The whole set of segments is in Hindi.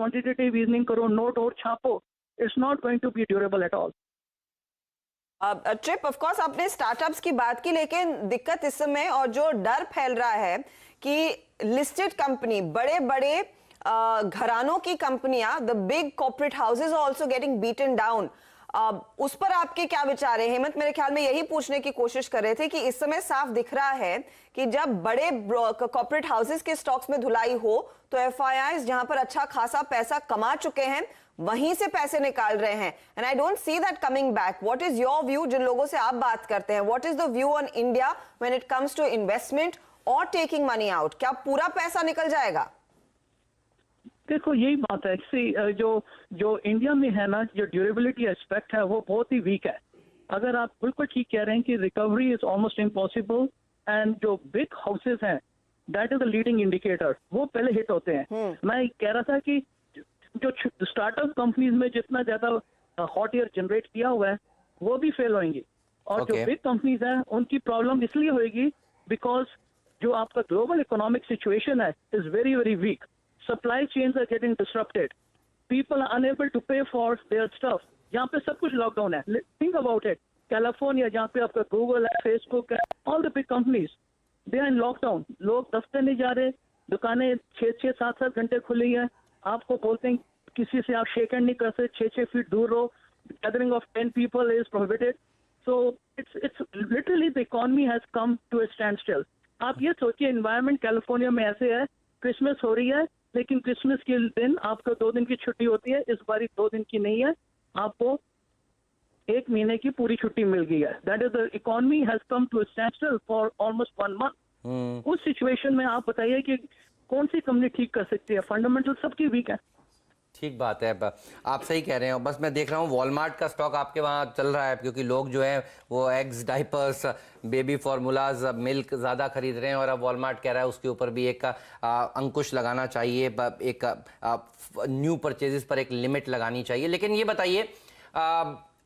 क्वांटिटेटिव ईजनिंग करो, नोट और छापो, it's not going to be durable at all. ट्रिप, ऑफ कोर्स आपने स्टार्टअप्स की बात की, लेकिन दिक्कत इस समय और जो डर फैल रहा है कि लिस्टेड कंपनी, बड़े बड़े घरानों की कंपनियां, the big corporate houses are also getting beaten down, उस पर आपके क्या विचार है? हेमंत मेरे ख्याल में यही पूछने की कोशिश कर रहे थे कि इस समय साफ दिख रहा है कि जब बड़े कॉर्पोरेट हाउसेज के स्टॉक्स में धुलाई हो तो एफआईआईज जहां पर अच्छा खासा पैसा कमा चुके हैं वहीं से पैसे निकाल रहे हैं, and I don't see that coming back. What is your view, जिन लोगों से आप बात करते हैं, what is the view on India when it comes to investment और टेकिंग मनी आउट? क्या पूरा पैसा निकल जाएगा? देखो यही बात है, जो इंडिया में है ना, जो ड्यूरेबिलिटी एस्पेक्ट है वो बहुत ही वीक है। अगर आप बिल्कुल ठीक कह रहे हैं कि recovery is almost impossible, and जो बिग हाउसेज हैं that is the leading indicator, वो पहले हिट होते हैं। मैं कह रहा था कि जो स्टार्टअप कंपनीज में जितना ज्यादा हॉट एयर जनरेट किया हुआ है वो भी फेल होंगी, और जो बिग कंपनीज हैं उनकी प्रॉब्लम इसलिए होगी बिकॉज जो आपका ग्लोबल इकोनॉमिक सिचुएशन है is very very weak. Supply chains are getting disrupted, people are unable to pay for their stuff. यहाँ पे सब कुछ लॉकडाउन है। थिंक अबाउट इट, कैलिफोर्निया जहाँ पे आपका गूगल है, फेसबुक है, all the big companies they are in lockdown. लोग दफ्तर नहीं जा रहे, दुकानें 6-6, 7-7 घंटे खुली है। आपको बोलते हैं किसी से आप शेक हैंड नहीं कर सकते, 6-6 फीट दूर रहो, gathering of 10 people is prohibited. So it's literally the economy has come to a standstill. आप ये सोचिए, एनवायरमेंट कैलिफोर्निया में ऐसे है, क्रिसमस हो रही है लेकिन क्रिसमस के दिन आपको 2 दिन की छुट्टी होती है, इस बारी 2 दिन की नहीं है, आपको 1 महीने की पूरी छुट्टी मिल गई है। That is the economy has come to a standstill for almost 1 month. उस सिचुएशन में आप बताइए कि कौन सी कंपनी ठीक कर सकती है? फंडामेंटल सबकी वीक है। ठीक बात है, आप सही कह रहे हैं। बस मैं देख रहा हूँ वॉलमार्ट का स्टॉक आपके वहाँ चल रहा है, क्योंकि लोग जो हैं वो eggs, diapers, baby formulas, milk ज़्यादा खरीद रहे हैं, और अब वॉलमार्ट कह रहा है उसके ऊपर भी एक अंकुश लगाना चाहिए, एक न्यू परचेजेस पर एक लिमिट लगानी चाहिए। लेकिन ये बताइए,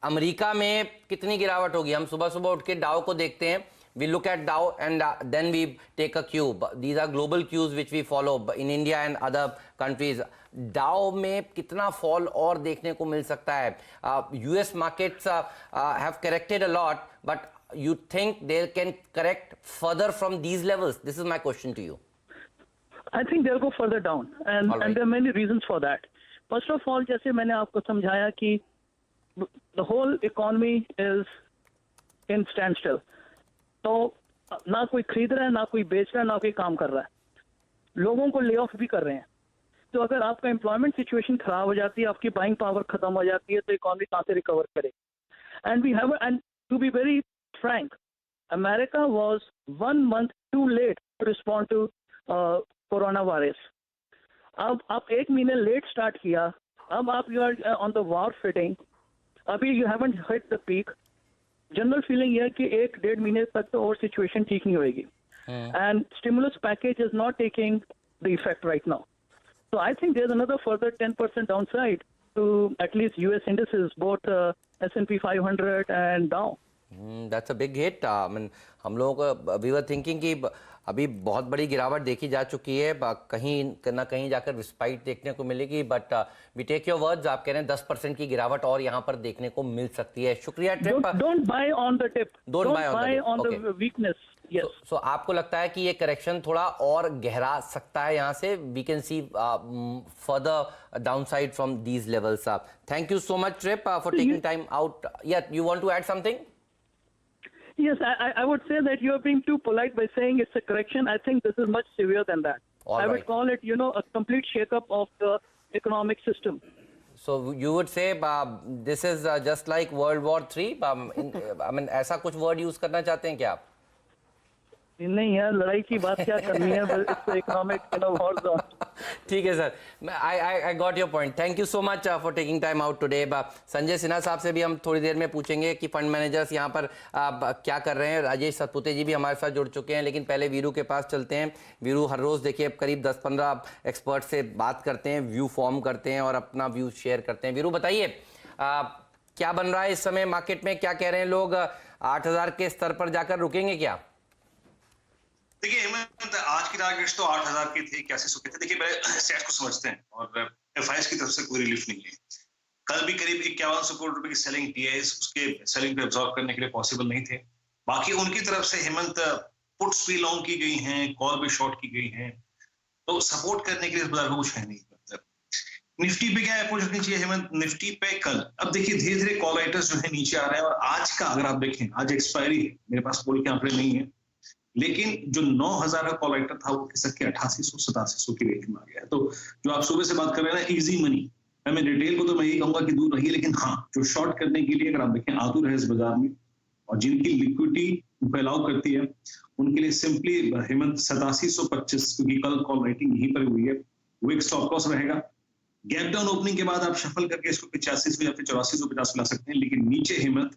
अमेरिका में कितनी गिरावट होगी? हम सुबह सुबह उठ के डाउ को देखते हैं, we look at Dow and then we take a cue. These are global cues which we follow in India and other countries. Dow में कितना फॉल और देखने को मिल सकता है? US markets have corrected a lot, but you think they can correct further from these levels? This is my question to you. I think they'll go further down, and there are many reasons for that. First of all, जैसे मैंने आपको समझाया कि the whole economy is in standstill. तो ना कोई खरीद रहा है, ना कोई बेच रहा है, ना कोई काम कर रहा है, लोगों को ले ऑफ भी कर रहे हैं। तो अगर आपका एम्प्लॉयमेंट सिचुएशन खराब हो जाती है, आपकी बाइंग पावर खत्म हो जाती है, तो इकोनॉमी कहाँ से रिकवर करे? And to be very frank, America was 1 month too late to respond to corona virus. अब आप 1 महीने लेट स्टार्ट किया, अब आप you are on the war footing, अभी you haven't hit the peak. General feeling यह है कि 1-1.5 महीने तक तो और सिचुएशन ठीक नहीं होएगी, and stimulus package is not taking the effect right now. So I think there's another further 10% downside to at least US indices, both S&P 500 and Dow. That's a big hit. I mean, हम लोगों को we were thinking कि अभी बहुत बड़ी गिरावट देखी जा चुकी है, कहीं ना कहीं जाकर रिस्पाइट देखने को मिलेगी, but we take your words. आप कह रहे हैं 10% की गिरावट और यहाँ पर देखने को मिल सकती है। शुक्रिया trip. Don't buy on the dip. Don't buy on the weakness. Yes. So आपको लगता है कि ये करेक्शन थोड़ा और गहरा सकता है यहाँ से? We can see further downside from these levels. Thank you so much, Trip, for taking time out. Yeah, you want to add something? Yes, I would say that you are being too polite by saying it's a correction. I think this is much severe than that. I would call it, a complete shake-up of the economic system. So you would say this is just like World War III? I mean, ऐसा कुछ word use करना चाहते हैं क्या आप? नहीं यार, लड़ाई की बात क्या करनी है, बस इकोनॉमिक वॉर जोन। ठीक है sir, I got your point. Thank you so much for taking time out today. Sanjay Sinha साहब से भी हम थोड़ी देर में पूछेंगे कि फंड मैनेजर्स यहाँ पर क्या कर रहे हैं। राजेश सतपुते जी भी हमारे साथ जुड़ चुके हैं, लेकिन पहले वीरू के पास चलते हैं। वीरू हर रोज देखिए करीब 10-15 एक्सपर्ट से बात करते हैं, व्यू फॉर्म करते हैं और अपना व्यू शेयर करते हैं। वीरू बताइए, क्या बन रहा है इस समय मार्केट में? क्या कह रहे हैं लोग? 8,000 के स्तर पर जाकर रुकेंगे क्या? देखिए हेमंत, आज की टारगेट्स तो 8,000 की थी, कैसे सुखे थे। देखिए पहले सेट को समझते हैं, और एफआईएस की तरफ से कोई रिलीफ नहीं है। कल भी करीब 5100 करोड़ रुपए की सेलिंग टीआईएस उसके सेलिंग पे एब्जॉर्ब करने के लिए पॉसिबल नहीं थे। बाकी उनकी तरफ से हेमंत पुट्स भी लॉन्ग की गई हैं, कॉल भी शॉर्ट की गई हैं, तो सपोर्ट करने के लिए बाजार को कुछ है नहीं। निफ्टी पे क्या अप्रोच रखनी चाहिए हेमंत? निफ्टी पे कल अब देखिए धीरे धीरे कॉल राइटर्स जो है नीचे आ रहे हैं, और आज का अगर आप देखें, आज एक्सपायरी है, मेरे पास कॉल के आंकड़े नहीं है, लेकिन जो 9000 का कॉल राइटर था वो खिसक के 8800-8700 की रेंज में आ गया है। तो जो आप सुबह से बात कर रहे हैं ना, इजी मनी, मैं रिटेल को तो मैं यही कहूंगा कि दूर रहिए, लेकिन हाँ जो शॉर्ट करने के लिए अगर आप देखें आतुर है इस बाजार में, और जिनकी लिक्विडिटी फैलाव करती है, उनके लिए सिंपली हेमंत 8725, क्योंकि कल कॉल राइटिंग यहीं पर हुई है, वो एक स्टॉप लॉस रहेगा। गैप डाउन ओपनिंग के बाद आप शफल करके इसको 8500 या फिर 8450 ला सकते हैं, लेकिन नीचे हिम्मत।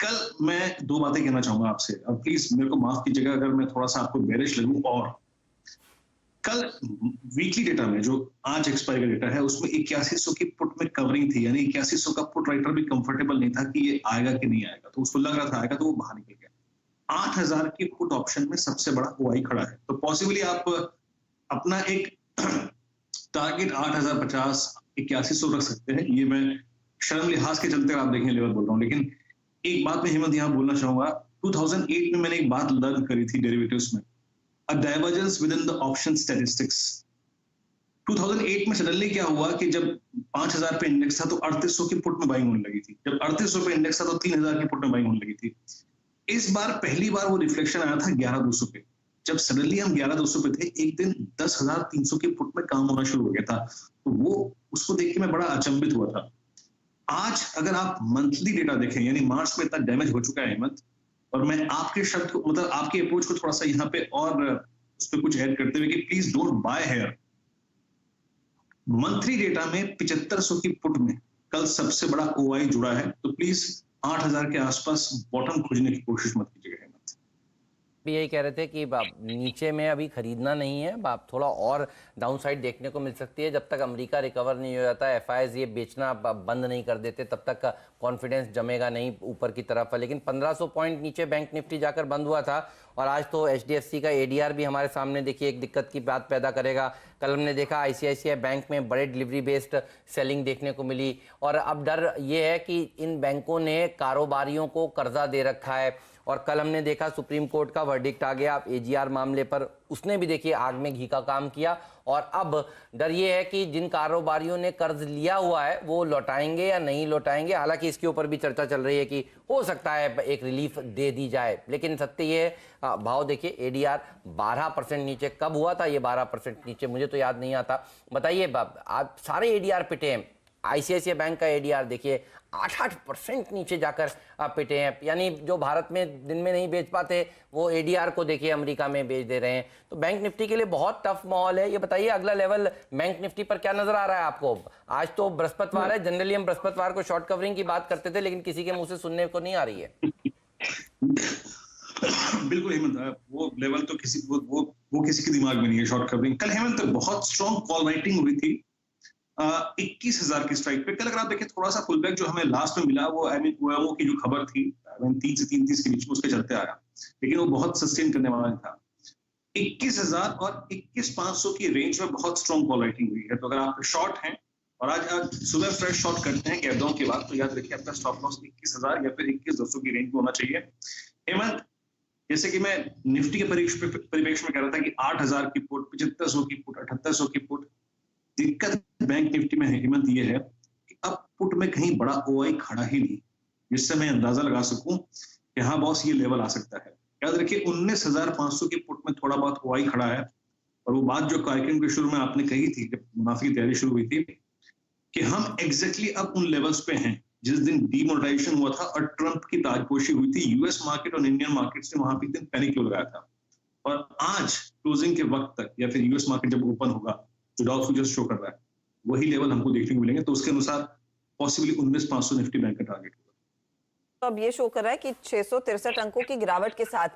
कल मैं दो बातें कहना चाहूंगा आपसे, अब प्लीज मेरे को माफ कीजिएगा अगर मैं थोड़ा सा आपको बेरिश लगूं, और कल वीकली डेटा में जो आज एक्सपायरी का डेटा है उसमें 8100 की पुट में कवरिंग थी, यानी 8100 का पुट राइटर भी कंफर्टेबल नहीं था कि ये आएगा कि नहीं आएगा, तो उसको लग रहा था आएगा, तो वो बाहर निकल गया। 8000 की पुट ऑप्शन में सबसे बड़ा ओआई खड़ा है, तो पॉसिबली आप अपना एक टारगेट 8050 8100 रख सकते हैं। ये मैं शर्म लिहाज के चलते आप देखें लेवल बोल रहा हूँ, लेकिन एक बात मैं हिम्मत यहाँ बोलना चाहूंगा, 2008 में मैंने एक बात लर्न करी थी डेरिवेटिव्स में, a divergence within the option statistics. 2008 में सडनली क्या हुआ कि जब 5000 पे इंडेक्स था तो 3800 की पुट में बाइंग होने लगी थी, जब 3800 पे इंडेक्स था तो 3000 की पुट में बाइंग होने लगी थी। इस बार पहली बार वो रिफ्लेक्शन आया था 11200 पे, जब सडनली हम 11200 पे थे, एक दिन 10300 के पुट में काम होना शुरू हो गया था, तो वो उसको देख के मैं बड़ा अचंभित हुआ था। आज अगर आप मंथली डेटा देखें, यानी मार्च में इतना डैमेज हो चुका है हेमंत, और मैं आपके शब्द को, मतलब आपकी अप्रोच को थोड़ा सा यहाँ पे और उस पर कुछ ऐड करते हुए कि please don't buy here. Monthly data में 7500 की पुट में कल सबसे बड़ा ओआई जुड़ा है, तो प्लीज 8000 के आसपास बॉटम खोजने की कोशिश मत कीजिएगा। भी यही कह रहे थे कि नीचे में अभी खरीदना नहीं है, आप थोड़ा और डाउनसाइड देखने को मिल सकती है, जब तक अमेरिका रिकवर नहीं हो जाता, एफआईआईज ये बेचना बंद नहीं कर देते, तब तक कॉन्फिडेंस जमेगा नहीं ऊपर की तरफ। लेकिन 1500 पॉइंट नीचे बैंक निफ्टी जाकर बंद हुआ था, और आज तो एचडीएफसी का एडीआर भी हमारे सामने देखिए एक दिक्कत की बात पैदा करेगा। कल हमने देखा आईसीआईसीआई बैंक में बड़े डिलीवरी बेस्ड सेलिंग देखने को मिली, और अब डर ये है कि इन बैंकों ने कारोबारियों को कर्जा दे रखा है, और कल हमने देखा सुप्रीम कोर्ट का वर्डिक्ट आ गया एजीआर मामले पर, उसने भी देखिए आग में घी का काम किया, और अब डर ये है कि जिन कारोबारियों ने कर्ज लिया हुआ है वो लौटाएंगे या नहीं लौटाएंगे। हालांकि इसके ऊपर भी चर्चा चल रही है कि हो सकता है एक रिलीफ दे दी जाए, लेकिन सत्य ये भाव देखिए एडीआर 12% नीचे, कब हुआ था ये 12% नीचे, मुझे तो याद नहीं आता, बताइए। आप सारे एडीआर पिटे हैं, आईसीआईसीआई बैंक का एडीआर देखिए 8% नीचे जाकर पिटे हैं, यानी जो भारत में दिन में नहीं बेच पाते वो एडीआर को देखिए अमेरिका में बेच दे रहे हैं। तो बैंक निफ्टी के लिए बहुत टफ माहौल है। ये बताइए अगला लेवल बैंक निफ्टी पर क्या नजर आ रहा है आपको? आज तो बृहस्पतिवार है, जनरली हम बृहस्पतिवार को शॉर्ट कवरिंग की बात करते थे, लेकिन किसी के मुंह से सुनने को नहीं आ रही है। बिल्कुल हेमंत, वो लेवल तो किसी वो किसी के दिमाग में नहीं है शॉर्ट कवरिंग। कल हेमंत बहुत स्ट्रॉन्ग कॉल राइटिंग हुई थी 21,000 की स्ट्राइक पे। कल अगर आप देखें थोड़ा सा पुल बैक जो हमें लास्ट में मिला वो वो की जो खबर थी 3 से 3:30 के बीच में उसके चलते आया, लेकिन वो बहुत सस्टेन करने वाला था। 21,000 और 21,500 की रेंज में बहुत स्ट्रॉन्ग कॉल राइटिंग हुई है, तो अगर आप शॉर्ट हैं और आज सुबह फ्रेश शॉर्ट करते हैं गैप डाउन के बाद, तो याद रखिए आपका स्टॉप लॉस 21,000 या फिर 21,200 की रेंज में होना चाहिए। हेमंत, जैसे कि मैं निफ्टी के परिप्रेक्ष्य में कह रहा था कि 8,000 की पुट, 7500 की पुट, 7800 की पुट, दिक्कत बैंक निफ्टी में हेमंत ये है कि अब पुट में कहीं बड़ा ओआई खड़ा ही नहीं, जिससे मैं अंदाजा लगा सकूं कि हाँ बॉस ये लेवल आ सकता है। याद रखिए 19,500 की पुट में थोड़ा बहुत ओआई खड़ा है, और वो बात जो कार्यक्रम के शुरू में आपने कही थी जब मुनाफे की तैयारी शुरू हुई थी कि हम एग्जैक्टली अब उन लेवल्स पे हैं जिस दिन डीमोनेटाइजेशन हुआ था और ट्रंप की ताजपोशी हुई थी। यूएस मार्केट और इंडियन मार्केट से वहां पे एक दिन पैनिक क्यों लगाया था, और आज क्लोजिंग के वक्त तक या फिर यूएस मार्केट जब ओपन होगा जो डाउ फ्यूचर्स शो कर रहा है वही लेवल हमको देखने को मिलेंगे, तो उसके अनुसार पॉसिबली 19,500 निफ्टी बैंक का टारगेट होगा। तो अब ये शो कर रहा है कि 663 अंकों की गिरावट के साथ